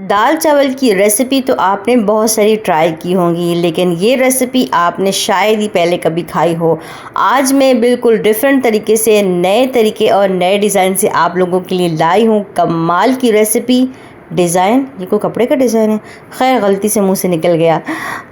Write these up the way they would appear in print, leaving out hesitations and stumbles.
दाल चावल की रेसिपी तो आपने बहुत सारी ट्राई की होंगी, लेकिन ये रेसिपी आपने शायद ही पहले कभी खाई हो। आज मैं बिल्कुल डिफरेंट तरीके से, नए तरीके और नए डिज़ाइन से आप लोगों के लिए लाई हूँ कमाल की रेसिपी। डिज़ाइन, ये कोई कपड़े का डिज़ाइन है, खैर गलती से मुंह से निकल गया।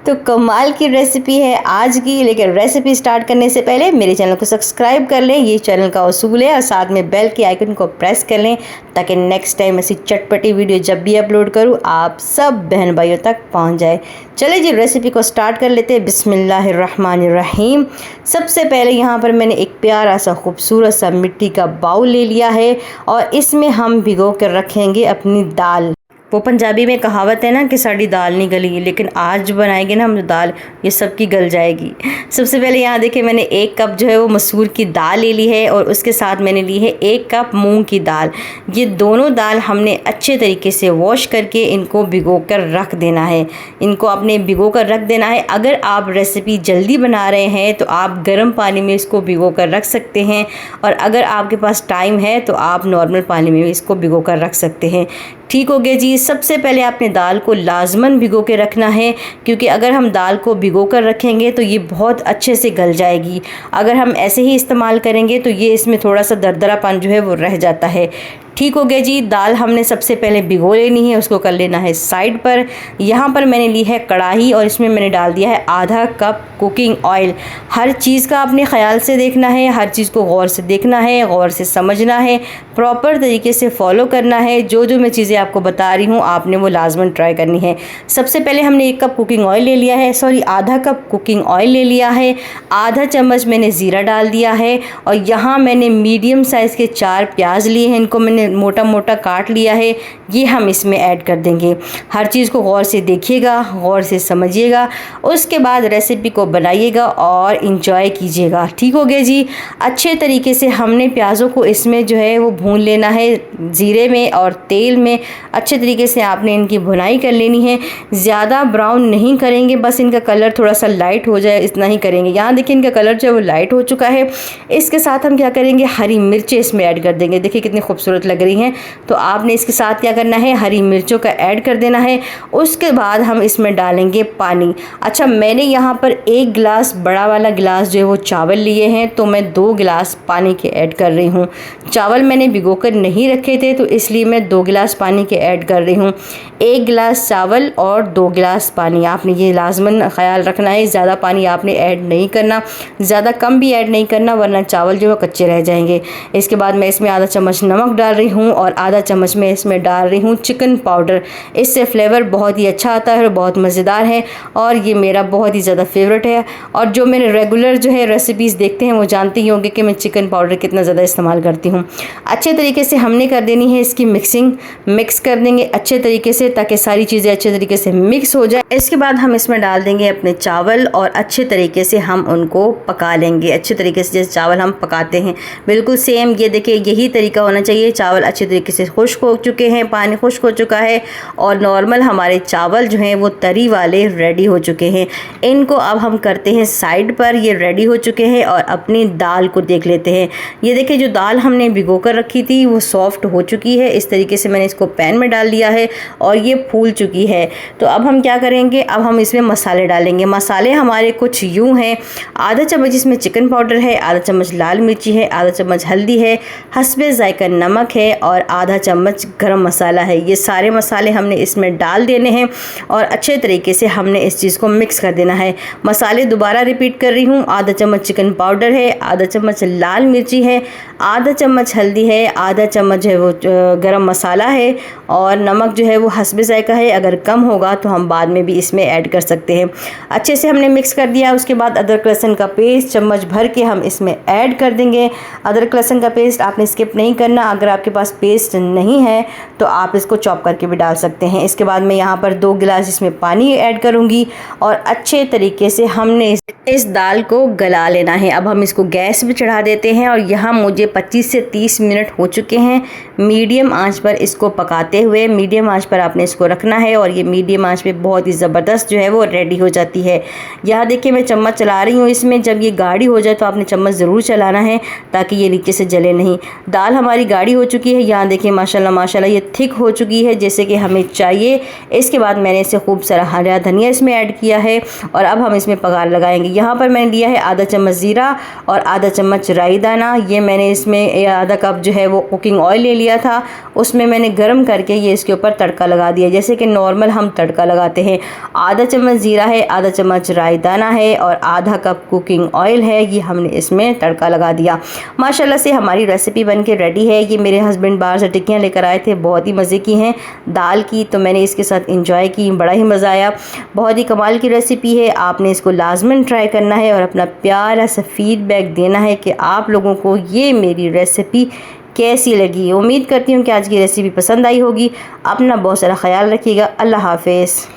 तो कमाल की रेसिपी है आज की, लेकिन रेसिपी स्टार्ट करने से पहले मेरे चैनल को सब्सक्राइब कर लें, ये चैनल का उसूल है, और साथ में बेल के आइकन को प्रेस कर लें ताकि नेक्स्ट टाइम ऐसी चटपटी वीडियो जब भी अपलोड करूँ आप सब बहन भाइयों तक पहुँच जाए। चलिए जी रेसिपी को स्टार्ट कर लेते हैं। बिस्मिल्लाहिर्रहमानिर्रहीम। सबसे पहले यहाँ पर मैंने एक प्यारा सा खूबसूरत सा मिट्टी का बाउल ले लिया है और इसमें हम भिगो कर रखेंगे अपनी दाल। वो पंजाबी में कहावत है ना कि साड़ी दाल नहीं गलेगी, लेकिन आज जो बनाएंगे ना हम जो दाल, ये सबकी गल जाएगी। सबसे पहले यहाँ देखिए मैंने 1 कप जो है वो मसूर की दाल ले ली है और उसके साथ मैंने ली है 1 कप मूंग की दाल। ये दोनों दाल हमने अच्छे तरीके से वॉश करके इनको भिगो कर रख देना है। इनको आपने भिगो कर रख देना है। अगर आप रेसिपी जल्दी बना रहे हैं तो आप गर्म पानी में इसको भिगो कर रख सकते हैं, और अगर आपके पास टाइम है तो आप नॉर्मल पानी में इसको भिगो कर रख सकते हैं। ठीक हो गया जी। सबसे पहले आपने दाल को लाजमन भिगो के रखना है, क्योंकि अगर हम दाल को भिगो कर रखेंगे तो ये बहुत अच्छे से गल जाएगी। अगर हम ऐसे ही इस्तेमाल करेंगे तो ये इसमें थोड़ा सा दरदरापन जो है वो रह जाता है। ठीक हो गया जी। दाल हमने सबसे पहले भिगो लेनी है, उसको कर लेना है साइड पर। यहाँ पर मैंने ली है कढ़ाई और इसमें मैंने डाल दिया है आधा कप कुकिंग ऑयल। हर चीज़ का आपने ख्याल से देखना है, हर चीज़ को गौर से देखना है, गौर से समझना है, प्रॉपर तरीके से फॉलो करना है। जो जो मैं चीज़ें आपको बता रही हूँ आपने वो लाजमन ट्राई करनी है। सबसे पहले हमने 1 कप कुकिंग ऑयल ले लिया है, आधा कप कुकिंग ऑयल ले लिया है। आधा चम्मच मैंने ज़ीरा डाल दिया है और यहाँ मैंने मीडियम साइज़ के 4 प्याज लिए हैं, इनको मैंने मोटा मोटा काट लिया है। ये हम इसमें ऐड कर देंगे। हर चीज़ को गौर से देखिएगा, गौर से समझिएगा, उसके बाद रेसिपी को बनाइएगा और इंजॉय कीजिएगा। ठीक हो गया जी। अच्छे तरीके से हमने प्याज़ों को इसमें जो है वो भून लेना है, ज़ीरे में और तेल में। अच्छे तरीके से आपने इनकी भुनाई कर लेनी है। ज़्यादा ब्राउन नहीं करेंगे, बस इनका कलर थोड़ा सा लाइट हो जाए इतना ही करेंगे। यहाँ देखिए इनका कलर जो है वो लाइट हो चुका है। इसके साथ हम क्या करेंगे, हरी मिर्चें इसमें ऐड कर देंगे। देखिए कितनी खूबसूरत लग रही हैं। तो आपने इसके साथ क्या करना है, हरी मिर्चों का ऐड कर देना है। उसके बाद हम इसमें डालेंगे पानी। अच्छा, मैंने यहाँ पर 1 गिलास, बड़ा वाला गिलास जो है वो चावल लिए हैं, तो मैं 2 गिलास पानी के ऐड कर रही हूँ। चावल मैंने भिगो कर नहीं रखे थे तो इसलिए मैं 2 गिलास पानी के ऐड कर रही हूँ। 1 गिलास चावल और 2 गिलास पानी, आपने ये लाजमन ख्याल रखना है। ज़्यादा पानी आपने ऐड नहीं करना, ज़्यादा कम भी ऐड नहीं करना, वरना चावल जो है कच्चे रह जाएंगे। इसके बाद मैं इसमें आधा चम्मच नमक डाल रही हूँ और आधा चम्मच मैं इसमें डाल रही हूँ चिकन पाउडर। इससे फ्लेवर बहुत ही अच्छा आता है और बहुत मज़ेदार है, और ये मेरा बहुत ही ज़्यादा फेवरेट है। और जो मेरे रेगुलर जो है रेसिपीज़ देखते हैं वो जानते ही होंगे कि मैं चिकन पाउडर कितना ज़्यादा इस्तेमाल करती हूँ। अच्छे तरीके से हमने कर देनी है इसकी मिक्सिंग। मिक्स कर देंगे अच्छे तरीके से ताकि सारी चीज़ें अच्छे तरीके से मिक्स हो जाए। इसके बाद हम इसमें डाल देंगे अपने चावल और अच्छे तरीके से हम उनको पका लेंगे। अच्छे तरीके से जैसे चावल हम पकाते हैं बिल्कुल सेम, ये देखिए यही तरीका होना चाहिए। चावल अच्छे तरीके से खुश्क हो चुके हैं, पानी खुश्क हो चुका है और नॉर्मल हमारे चावल जो हैं वो तरी वाले रेडी हो चुके हैं। इनको अब हम करते हैं साइड पर। ये रेडी हो चुके हैं और अपनी दाल को देख लेते हैं। ये देखिए जो दाल हमने भिगो कर रखी थी वो सॉफ्ट हो चुकी है। इस तरीके से मैंने इसको पैन में डाल दिया है और ये फूल चुकी है। तो अब हम क्या करेंगे, अब हम इसमें मसाले डालेंगे। मसाले हमारे कुछ यूँ हैं, आधा चम्मच इसमें चिकन पाउडर है, आधा चम्मच लाल मिर्ची है, आधा चम्मच हल्दी है, हस्बे जायका नमक है और आधा चम्मच गरम मसाला है। ये सारे मसाले हमने इसमें डाल देने हैं और अच्छे तरीके से हमने इस चीज़ को मिक्स कर देना है। मसाले दोबारा रिपीट कर रही हूँ, आधा चम्मच चिकन पाउडर है, आधा चम्मच लाल मिर्ची है, आधा चम्मच हल्दी है, आधा चम्मच है वो गरम मसाला है और नमक जो है वो हस्बे जायका है। अगर कम होगा तो हम बाद में भी इसमें ऐड कर सकते हैं। अच्छे से हमने मिक्स कर दिया। उसके बाद अदरक लहसुन का पेस्ट चम्मच भर के हम इसमें ऐड कर देंगे। अदरक लहसुन का पेस्ट आपने स्किप नहीं करना, अगर आपके पास पेस्ट नहीं है तो आप इसको चॉप करके भी डाल सकते हैं। इसके बाद मैं यहाँ पर 2 गिलास इसमें पानी ऐड करूँगी और अच्छे तरीके से हमने इस दाल को गला लेना है। अब हम इसको गैस पे चढ़ा देते हैं और यहाँ मुझे 25 से 30 मिनट हो चुके हैं मीडियम आंच पर इसको पकाते हुए। मीडियम आंच पर आपने इसको रखना है और ये मीडियम आंच पे बहुत ही ज़बरदस्त जो है वो रेडी हो जाती है। यहाँ देखिए मैं चम्मच चला रही हूँ इसमें। जब ये गाढ़ी हो जाए तो आपने चम्मच ज़रूर चलाना है ताकि ये नीचे से जले नहीं। दाल हमारी गाढ़ी हो चुकी है। यहाँ देखिए माशाल्लाह माशाल्लाह ये थिक हो चुकी है जैसे कि हमें चाहिए। इसके बाद मैंने इसे खूब सारा हरा धनिया इसमें ऐड किया है और अब हम इसमें पगार लगाएंगे। यहाँ पर मैंने लिया है आधा चम्मच ज़ीरा और आधा चम्मच राई दाना। ये मैंने इसमें आधा कप जो है वो कुकिंग ऑयल ले लिया था, उसमें मैंने गर्म करके ये इसके ऊपर तड़का लगा दिया जैसे कि नॉर्मल हम तड़का लगाते हैं। आधा चम्मच ज़ीरा है, आधा चम्मच राई दाना है और आधा कप कुकिंग ऑयल है, ये हमने इसमें तड़का लगा दिया। माशाल्लाह से हमारी रेसिपी बन के रेडी है। ये मेरे हस्बैंड बाहर से टिक्कियाँ लेकर आए थे, बहुत ही मज़े की हैं दाल की, तो मैंने इसके साथ इंजॉय की, बड़ा ही मज़ा आया। बहुत ही कमाल की रेसिपी है, आपने इसको लाजमन ट्राई करना है और अपना प्यारा सा फीडबैक देना है कि आप लोगों को ये मेरी रेसिपी कैसी लगी। उम्मीद करती हूँ कि आज की रेसिपी पसंद आई होगी। अपना बहुत सारा ख्याल रखिएगा। अल्लाह हाफ़िज़।